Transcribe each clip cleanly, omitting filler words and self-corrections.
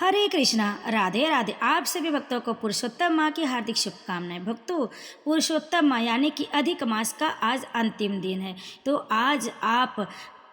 हरे कृष्णा, राधे राधे। आप सभी भक्तों को पुरुषोत्तम माह की हार्दिक शुभकामनाएं। भक्तों, पुरुषोत्तम माह यानी कि अधिक मास का आज अंतिम दिन है। तो आज आप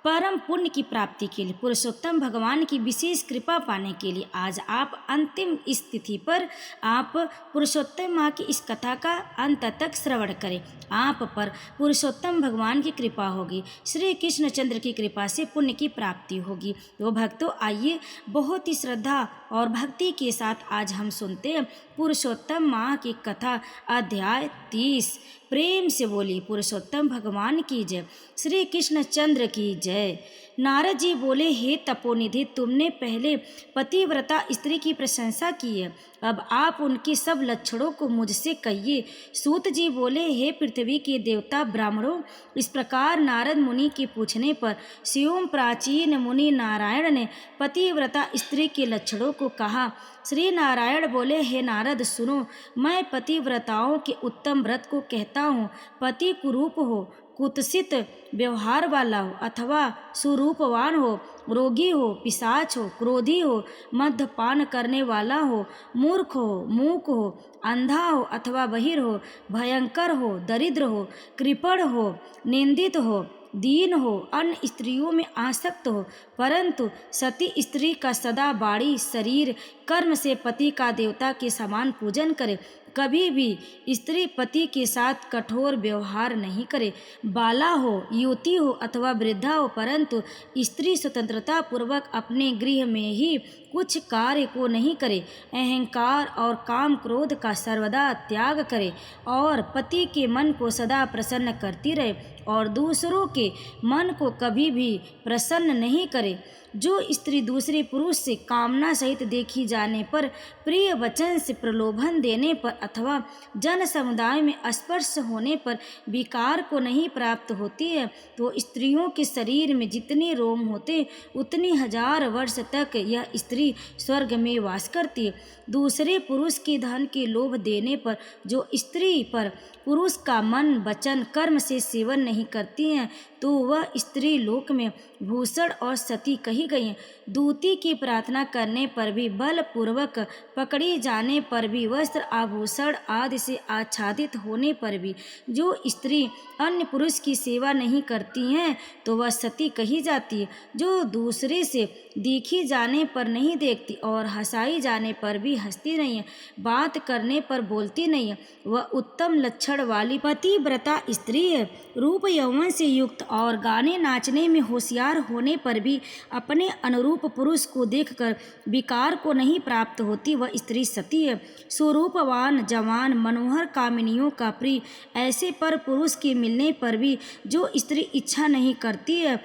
परम पुण्य की प्राप्ति के लिए, पुरुषोत्तम भगवान की विशेष कृपा पाने के लिए आज आप अंतिम इस तिथि पर आप पुरुषोत्तम माह की इस कथा का अंत तक श्रवण करें। आप पर पुरुषोत्तम भगवान की कृपा होगी, श्री कृष्णचंद्र की कृपा से पुण्य की प्राप्ति होगी। तो भक्तों, आइए बहुत ही श्रद्धा और भक्ति के साथ आज हम सुनते हैं पुरुषोत्तम माह की कथा, अध्याय 30। प्रेम से बोली पुरुषोत्तम भगवान की जय, श्री कृष्णचंद्र की जय। नारद जी बोले, हे तपोनिधि, तुमने पहले पतिव्रता स्त्री की प्रशंसा की है, अब आप उनके सब लक्षणों को मुझसे कहिए। सूत जी बोले, हे पृथ्वी के देवता ब्राह्मणों, इस प्रकार नारद मुनि के पूछने पर स्वयं प्राचीन मुनि नारायण ने पतिव्रता स्त्री के लक्षणों को कहा। श्री नारायण बोले, हे नारद सुनो, मैं पतिव्रताओं के उत्तम व्रत को कहता हूँ। पति कुरूप हो, कुत्सित व्यवहार वाला हो अथवा सुरूपवान हो, रोगी हो, पिशाच हो, क्रोधी हो, मद्यपान करने वाला हो, मूर्ख हो, मूक हो, अंधा हो अथवा बहिर हो, भयंकर हो, दरिद्र हो, कृपण हो, निंदित हो, दीन हो, अन्य स्त्रियों में आसक्त हो, परंतु सती स्त्री का सदा बाड़ी शरीर कर्म से पति का देवता के समान पूजन करे, कभी भी स्त्री पति के साथ कठोर व्यवहार नहीं करे, बाला हो, युवती हो अथवा वृद्धा हो, परंतु स्त्री स्वतंत्रता पूर्वक अपने गृह में ही कुछ कार्य को नहीं करे, अहंकार और काम क्रोध का सर्वदा त्याग करे और पति के मन को सदा प्रसन्न करती रहे और दूसरों के मन को कभी भी प्रसन्न नहीं करे। जो स्त्री दूसरे पुरुष से कामना सहित देखी जाने पर, प्रिय वचन से प्रलोभन देने पर अथवा जन समुदाय में स्पर्श होने पर विकार को नहीं प्राप्त होती है, तो स्त्रियों के शरीर में जितने रोम होते उतनी 1000 वर्ष तक यह स्त्री स्वर्ग में वास करती है। दूसरे पुरुष के धन के लोभ देने पर जो स्त्री पर पुरुष का मन वचन कर्म से सेवन नहीं करती हैं, तो वह स्त्री लोक में भूषण और सती कही गई हैं। दूती की प्रार्थना करने पर भी, बलपूर्वक पकड़ी जाने पर भी, वस्त्र आभूषण आदि से आच्छादित होने पर भी जो स्त्री अन्य पुरुष की सेवा नहीं करती हैं, तो वह सती कही जाती है। जो दूसरे से देखी जाने पर नहीं देखती और हंसाई जाने पर भी हंसती नहीं है, बात करने पर बोलती नहीं है, वह उत्तम लक्षण वाली पतिव्रता स्त्री है। रूप यौवन से युक्त और गाने नाचने में होशियार होने पर भी अपने अनुरूप पुरुष को देखकर विकार को नहीं प्राप्त होती, वह स्त्री सती है। स्वरूपवान जवान मनोहर कामिनियों का प्रिय ऐसे पर पुरुष के मिलने पर भी जो स्त्री इच्छा नहीं करती है,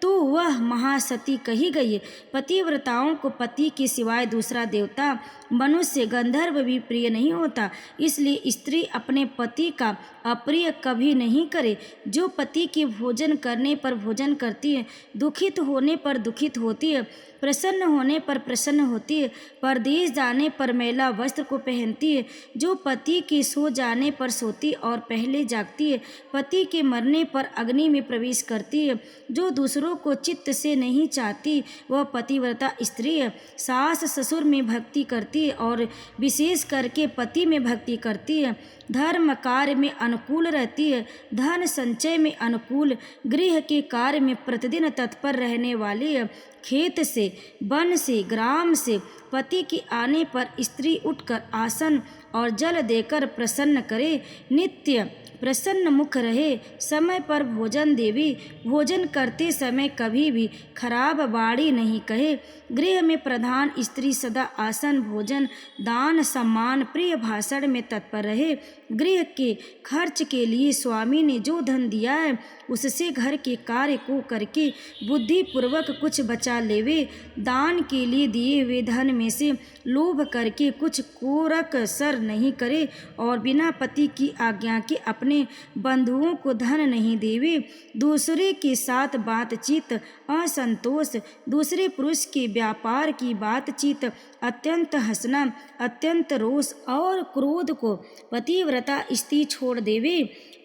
तो वह महासती कही गई है। पतिव्रताओं को पति के सिवाय दूसरा देवता मनुष्य गंधर्व भी प्रिय नहीं होता, इसलिए स्त्री अपने पति का अप्रिय कभी नहीं करे। जो पति के भोजन करने पर भोजन करती है, दुखित होने पर दुखित होती है, प्रसन्न होने पर प्रसन्न होती है, परदेश जाने पर मैला वस्त्र को पहनती है, जो पति के सो जाने पर सोती और पहले जागती है, पति के मरने पर अग्नि में प्रवेश करती है, जो दूसरों को चित्त से नहीं चाहती, वह पतिव्रता स्त्री है। सास ससुर में भक्ति करती है और विशेष करके पति में भक्ति करती है। धर्म कार्य में अनुकूल रहती है, धन संचय में अनुकूल, गृह के कार्य में प्रतिदिन तत्पर रहने वाली है। खेत से, वन से, ग्राम से पति के आने पर स्त्री उठकर आसन और जल देकर प्रसन्न करे, नित्य प्रसन्न मुख रहे, समय पर भोजन देवी, भोजन करते समय कभी भी खराब बाड़ी नहीं कहे। गृह में प्रधान स्त्री सदा आसन, भोजन, दान, सम्मान, प्रिय भाषण में तत्पर रहे। गृह के खर्च के लिए स्वामी ने जो धन दिया है, उससे घर के कार्य को करके बुद्धिपूर्वक कुछ बचा लेवे। दान के लिए दिए हुए धन में से लोभ करके कुछ कोरक सर नहीं करे और बिना पति की आज्ञा के अपने बंधुओं को धन नहीं देवे। दूसरे के साथ बातचीत, असंतोष, दूसरे पुरुष के व्यापार की बातचीत, अत्यंत हंसना, अत्यंत रोष और क्रोध को पतिव्रता स्त्री छोड़ देवे।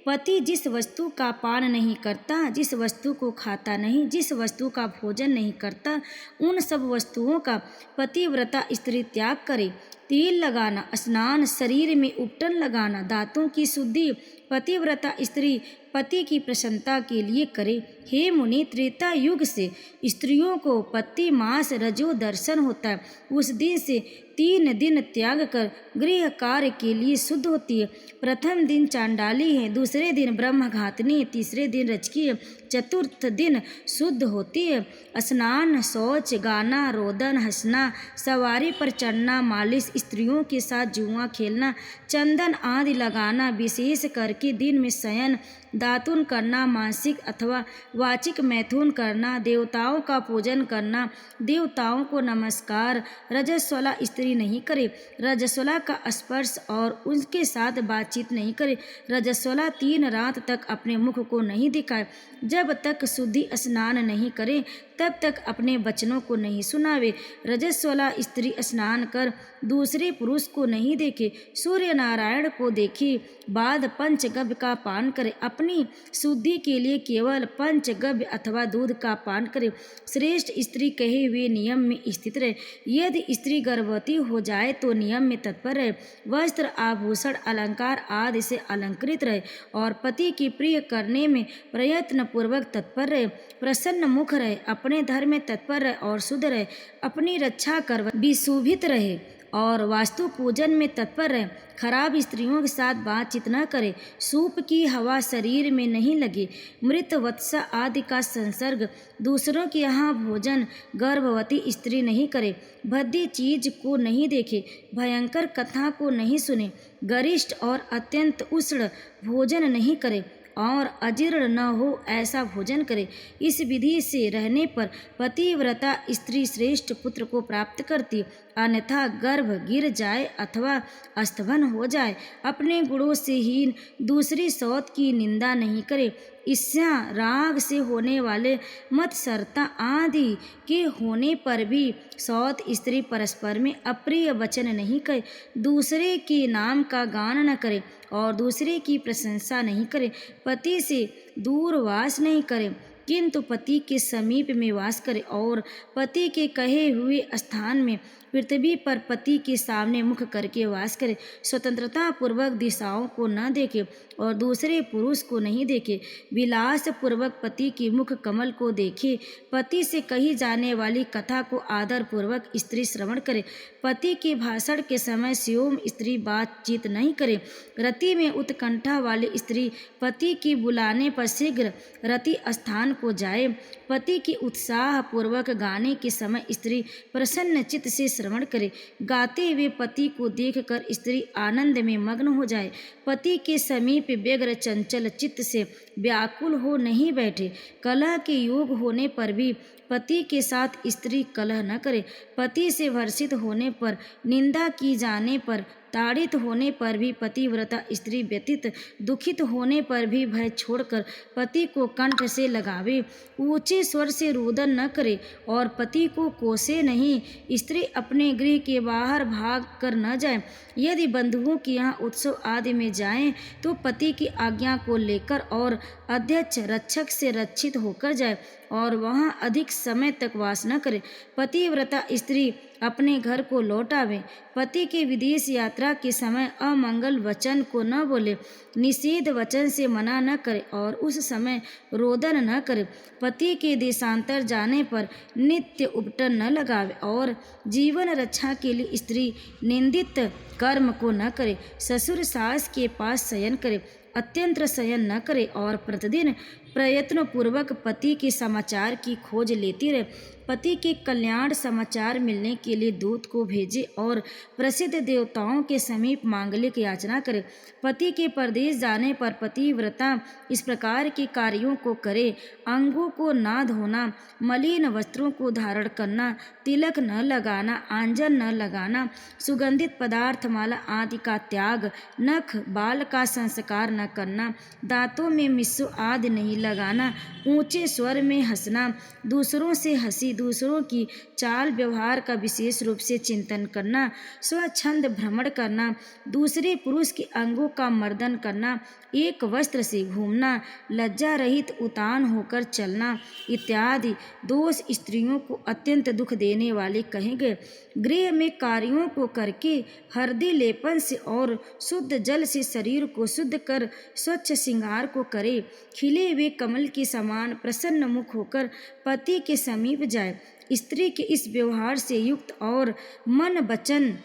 पति जिस वस्तु का पान नहीं करता, जिस वस्तु को खाता नहीं, जिस वस्तु का भोजन नहीं करता, उन सब वस्तुओं का पतिव्रता स्त्री त्याग करे। तेल लगाना, स्नान, शरीर में उपटन लगाना, दांतों की शुद्धि पतिव्रता स्त्री पति की प्रसन्नता के लिए करे। हे मुनि, त्रेता युग से स्त्रियों को पति मास रजो दर्शन होता है। उस दिन से 3 दिन त्याग कर गृह कार्य के लिए शुद्ध होती है। प्रथम दिन चांडाली है, दूसरे दिन ब्रह्मघातनी, तीसरे दिन रजकीय, चतुर्थ दिन शुद्ध होती है। स्नान, शौच, गाना, रोदन, हंसना, सवारी पर चढ़ना, मालिश, स्त्रियों के साथ जुआ खेलना, चंदन आदि लगाना, विशेष करके दिन में शयन, दातुन करना, मानसिक अथवा वाचिक मैथुन करना, देवताओं का पूजन करना, देवताओं को नमस्कार, रजस्वला स्त्री नहीं करे, रजस्वला का स्पर्श और उनके साथ बातचीत नहीं करे, रजस्वला 3 रात तक अपने मुख को नहीं दिखाए, जब तक शुद्धि स्नान नहीं करे तब तक अपने वचनों को नहीं सुनावे, रजस्वला स्त्री स्नान कर दूसरे पुरुष को नहीं देखे, सूर्य नारायण को देखे बाद पंचगव्य का पान करे, अपनी शुद्धि के लिए केवल पंचगव्य अथवा दूध का पान करे, श्रेष्ठ स्त्री कहे हुए नियम में स्थित रहे। यदि स्त्री गर्भवती हो जाए तो नियम में तत्पर रहे, वस्त्र आभूषण अलंकार आदि से अलंकृत रहे और पति की प्रिय करने में प्रयत्न पूर्वक तत्पर रहे, प्रसन्न मुख रहे, अपने धर्म में तत्पर रहे और शुद्ध रहे, अपनी रक्षा कर विशोभित रहे और वास्तु पूजन में तत्पर रहे, खराब स्त्रियों के साथ बातचीत न करे, सूप की हवा शरीर में नहीं लगे, मृत वत्स आदि का संसर्ग, दूसरों के यहाँ भोजन गर्भवती स्त्री नहीं करे, भद्दी चीज को नहीं देखे, भयंकर कथा को नहीं सुने, गरिष्ठ और अत्यंत उष्ण भोजन नहीं करे और अजीर्ण न हो ऐसा भोजन करे। इस विधि से रहने पर पतिव्रता स्त्री श्रेष्ठ पुत्र को प्राप्त करती, अन्यथा गर्भ गिर जाए अथवा अस्तभन हो जाए। अपने गुणों से हीन दूसरी सौत की निंदा नहीं करे, ईर्ष्या राग से होने वाले मत्सरता आदि के होने पर भी सौत स्त्री परस्पर में अप्रिय वचन नहीं कहे, दूसरे के नाम का गान न करे और दूसरे की प्रशंसा नहीं करे, पति से दूर वास नहीं करे किंतु पति के समीप में वास करे और पति के कहे हुए स्थान में पृथ्वी पर पति के सामने मुख करके वास करे, स्वतंत्रता पूर्वक दिशाओं को न देखे और दूसरे पुरुष को नहीं देखे, विलास पूर्वक पति के मुख कमल को देखे, पति से कही जाने वाली कथा को आदर पूर्वक स्त्री श्रवण करे, पति के भाषण के समय स्योम स्त्री बातचीत नहीं करे, रति में उत्कंठा वाली स्त्री पति के बुलाने पर शीघ्र रति स्थान को जाए, पति के उत्साह पूर्वक गाने के समय स्त्री प्रसन्न चित्त से श्रवण करे, गाते हुए पति को देखकर स्त्री आनंद में मग्न हो जाए, पति के समीप व्यग्र चंचल चित्त से व्याकुल हो नहीं बैठे, कलह के योग होने पर भी पति के साथ स्त्री कलह न करे, पति से वर्षित होने पर, निंदा की जाने पर, ताड़ित होने पर भी पतिव्रता स्त्री व्यतीत, दुखित होने पर भी भय छोड़कर पति को कंठ से लगावे, ऊंचे स्वर से रुदन न करे और पति को कोसे नहीं, स्त्री अपने गृह के बाहर भाग कर न जाए, यदि बंधुओं के यहाँ उत्सव आदि में जाएं तो पति की आज्ञा को लेकर और अध्यक्ष रक्षक से रक्षित होकर जाए और वहाँ अधिक समय तक वास न करे, पतिव्रता स्त्री अपने घर को लौट आवे, पति के विदेश यात्रा के समय अमंगल वचन को न बोले, निषेध वचन से मना न करे और उस समय रोदन न करे, पति के देशांतर जाने पर नित्य उपटन न लगावे और जीवन रक्षा के लिए स्त्री निंदित कर्म को न करे, ससुर सास के पास शयन करे, अत्यंत शयन न करे और प्रतिदिन प्रयत्न पूर्वक पति के समाचार की खोज लेती रहे, पति के कल्याण समाचार मिलने के लिए दूत को भेजे और प्रसिद्ध देवताओं के समीप मांगलिक याचना करे, पति के परदेश जाने पर पतिव्रता इस प्रकार के कार्यों को करे, अंगों को ना धोना, मलिन वस्त्रों को धारण करना, तिलक न लगाना, आंजन न लगाना, सुगंधित पदार्थ माला आदि का त्याग, नख बाल का संस्कार न करना, दांतों में मिस्सो आदि नहीं लगाना, ऊंचे स्वर में हंसना, दूसरों से हंसी, दूसरों की चाल व्यवहार का विशेष रूप से चिंतन करना, स्वच्छंद भ्रमण करना, दूसरे पुरुष के अंगों का मर्दन करना, एक वस्त्र से घूमना, लज्जा रहित उतान होकर चलना इत्यादि दोष स्त्रियों को अत्यंत दुख देने वाले कहे गए। गृह में कार्यों को करके हरदी लेपन से और शुद्ध जल से शरीर को शुद्ध कर स्वच्छ श्रृंगार को करे, खिले हुए कमल के समान प्रसन्न मुख होकर पति के समीप जाए। स्त्री के इस व्यवहार से युक्त और मन वचन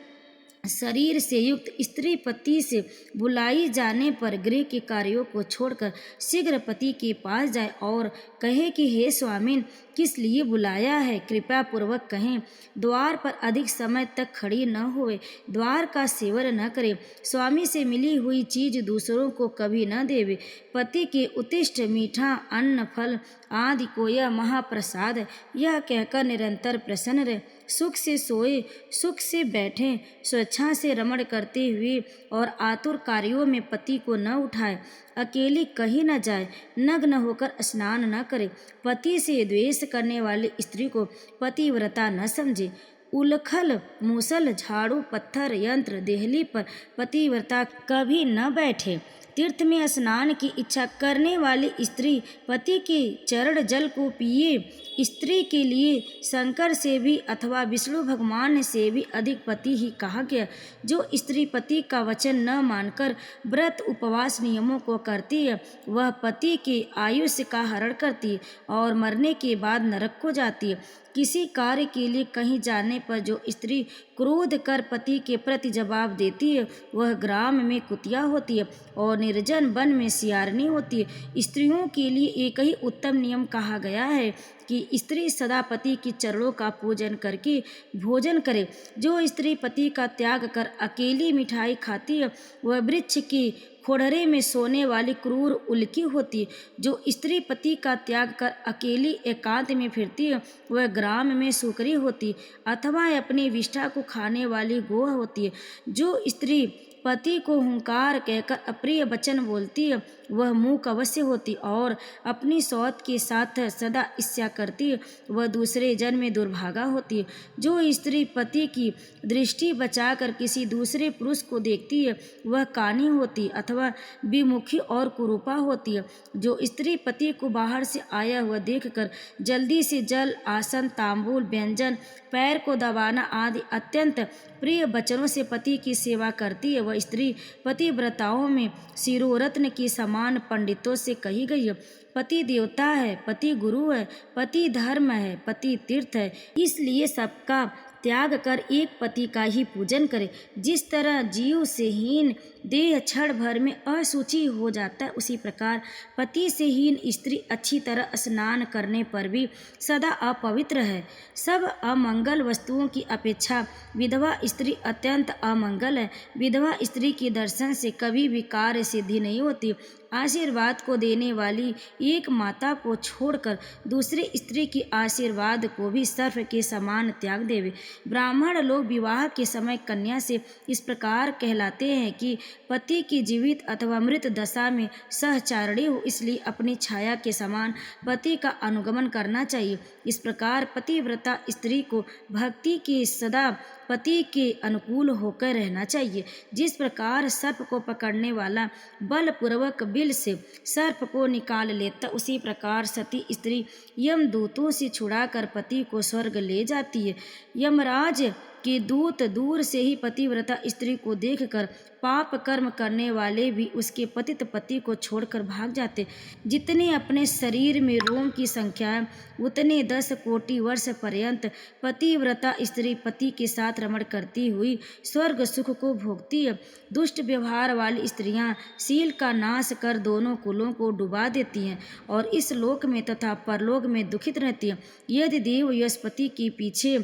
शरीर से युक्त स्त्री पति से बुलाई जाने पर गृह के कार्यों को छोड़कर शीघ्र पति के पास जाए और कहे कि हे स्वामिन, किस लिए बुलाया है, कृपा पूर्वक कहें। द्वार पर अधिक समय तक खड़ी न होए, द्वार का सेवन न करे, स्वामी से मिली हुई चीज दूसरों को कभी न देवे, पति के उत्तिष्ठ मीठा अन्न फल आदि को यह महाप्रसाद है, यह कहकर निरंतर प्रसन्न रहे, सुख से सोए, सुख से बैठे, स्वेच्छा से रमण करते हुए और आतुर कार्यों में पति को न उठाए, अकेली कहीं न जाए, नग्न होकर स्नान न करे, पति से द्वेष करने वाली स्त्री को पतिव्रता न समझे, उलखल मूसल झाड़ू पत्थर यंत्र देहली पर पतिव्रता कभी न बैठे, तीर्थ में स्नान की इच्छा करने वाली स्त्री पति के चरण जल को पिए। स्त्री के लिए शंकर से भी अथवा विष्णु भगवान से भी अधिक पति ही कहा गया। जो स्त्री पति का वचन न मानकर व्रत उपवास नियमों को करती है, वह पति के आयुष्य का हरण करती है और मरने के बाद नरक को जाती है। किसी कार्य के लिए कहीं जाने पर जो स्त्री क्रोध कर पति के प्रति जवाब देती है, वह ग्राम में कुतिया होती है और निर्जन वन में सियारनी होती है। स्त्रियों के लिए एक ही उत्तम नियम कहा गया है कि स्त्री सदा पति के चरणों का पूजन करके भोजन करे। जो स्त्री पति का त्याग कर अकेली मिठाई खाती है, वह वृक्ष की खोड़रे में सोने वाली क्रूर उल्की होती है। जो स्त्री पति का त्याग कर अकेली एकांत में फिरती है, वह ग्राम में सुकरी होती है अथवा अपनी विष्ठा को खाने वाली गोह होती है। जो स्त्री पति को हुंकार कहकर अप्रिय वचन बोलती है, वह मूक अवश्य होती और अपनी सौत के साथ सदा ईर्ष्या करती है, वह दूसरे जन्म में दुर्भागा होती है। जो स्त्री पति की दृष्टि बचाकर किसी दूसरे पुरुष को देखती है, वह कानी होती अथवा विमुखी और कुरूपा होती है। जो स्त्री पति को बाहर से आया हुआ देखकर जल्दी से जल, आसन, तांबूल, व्यंजन, पैर को दबाना आदि अत्यंत प्रिय वचनों से पति की सेवा करती है, वह स्त्री पतिव्रताओं में शिरोरत्न के समान पंडितों से कही गई है। पति देवता है, पति गुरु है, पति धर्म है, पति तीर्थ है, इसलिए सबका त्याग कर एक पति का ही पूजन करे। जिस तरह जीव से हीन देह क्षण भर में अशुचि हो जाता है, उसी प्रकार पति से हीन स्त्री अच्छी तरह स्नान करने पर भी सदा अपवित्र है। सब अमंगल वस्तुओं की अपेक्षा विधवा स्त्री अत्यंत अमंगल है। विधवा स्त्री के दर्शन से कभी भी कार्य सिद्धि नहीं होती। आशीर्वाद को देने वाली एक माता को छोड़कर दूसरी स्त्री की आशीर्वाद को भी सर्प के समान त्याग देवे। ब्राह्मण लोग विवाह के समय कन्या से इस प्रकार कहलाते हैं कि पति की जीवित अथवा मृत दशा में सहचारिणी हो, इसलिए अपनी छाया के समान पति का अनुगमन करना चाहिए। इस प्रकार पतिव्रता स्त्री को भक्ति के सदा पति के अनुकूल होकर रहना चाहिए। जिस प्रकार सर्प को पकड़ने वाला बलपूर्वक बिल से सर्प को निकाल लेता, उसी प्रकार सती स्त्री यमदूतों से छुड़ाकर पति को स्वर्ग ले जाती है। यमराज के दूत दूर से ही पतिव्रता स्त्री को देखकर पाप कर्म करने वाले भी उसके पतित पति को छोड़कर भाग जाते। जितने अपने शरीर में रोम की संख्या है, उतने 10 कोटि वर्ष पर्यंत पतिव्रता स्त्री पति के साथ रमण करती हुई स्वर्ग सुख को भोगती है। दुष्ट व्यवहार वाली स्त्रियां शील का नाश कर दोनों कुलों को डुबा देती हैं और इस लोक में तथा परलोक में दुखित रहती हैं। यदि देव यश पति के पीछे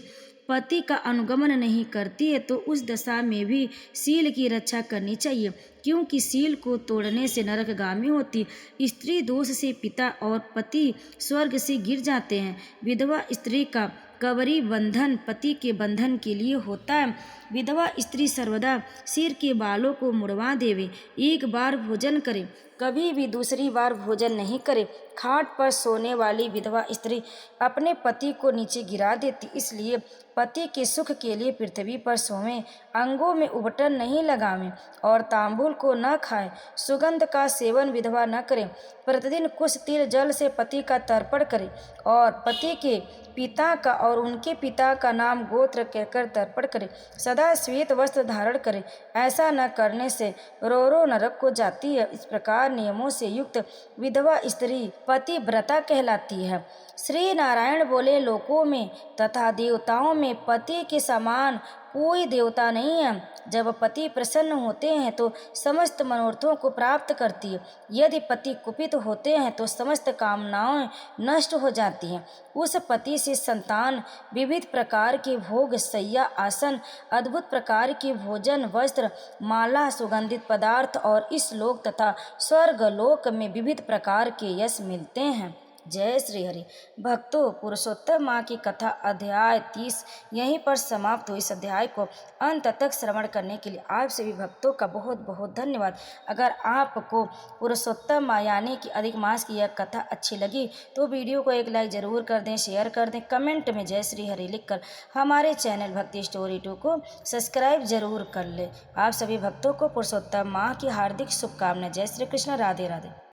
पति का अनुगमन नहीं करती है, तो उस दशा में भी शील की रक्षा करनी चाहिए, क्योंकि शील को तोड़ने से नरकगामी होती। स्त्री दोष से पिता और पति स्वर्ग से गिर जाते हैं। विधवा स्त्री का कवरी बंधन पति के बंधन के लिए होता है। विधवा स्त्री सर्वदा सिर के बालों को मुड़वा देवे, एक बार भोजन करे, कभी भी दूसरी बार भोजन नहीं करे। खाट पर सोने वाली विधवा स्त्री अपने पति को नीचे गिरा देती, इसलिए पति के सुख के लिए पृथ्वी पर सोवें, अंगों में उबटन नहीं लगावें और तांबूल को न खाएं। सुगंध का सेवन विधवा न करें। प्रतिदिन कुछ तीर जल से पति का तर्पण करें और पति के पिता का और उनके पिता का नाम गोत्र कहकर तर्पण करें। सदा श्वेत वस्त्र धारण करें। ऐसा न करने से रो नरक को जाती है। इस प्रकार नियमों से युक्त विधवा स्त्री पतिव्रता कहलाती है। श्री नारायण बोले, लोकों में तथा देवताओं में पति के समान कोई देवता नहीं है। जब पति प्रसन्न होते हैं तो समस्त मनोरथों को प्राप्त करती है। यदि पति कुपित होते हैं तो समस्त कामनाएं नष्ट हो जाती हैं। उस पति से संतान, विविध प्रकार के भोग, शैया, आसन, अद्भुत प्रकार के भोजन, वस्त्र, माला, सुगंधित पदार्थ और इस लोक तथा स्वर्ग लोक में विविध प्रकार के यश मिलते हैं। जय श्री हरि। भक्तों, पुरुषोत्तम माँ की कथा अध्याय 30 यहीं पर समाप्त हुई। इस अध्याय को अंत तक श्रवण करने के लिए आप सभी भक्तों का बहुत बहुत धन्यवाद। अगर आपको पुरुषोत्तम माँ यानी कि अधिक मास की यह कथा अच्छी लगी तो वीडियो को एक लाइक ज़रूर कर दें, शेयर कर दें, कमेंट में जय श्री हरि लिखकर हमारे चैनल भक्ति स्टोरी 2 को सब्सक्राइब जरूर कर ले। आप सभी भक्तों को पुरुषोत्तम माँ की हार्दिक शुभकामनाएं। जय श्री कृष्ण। राधे राधे।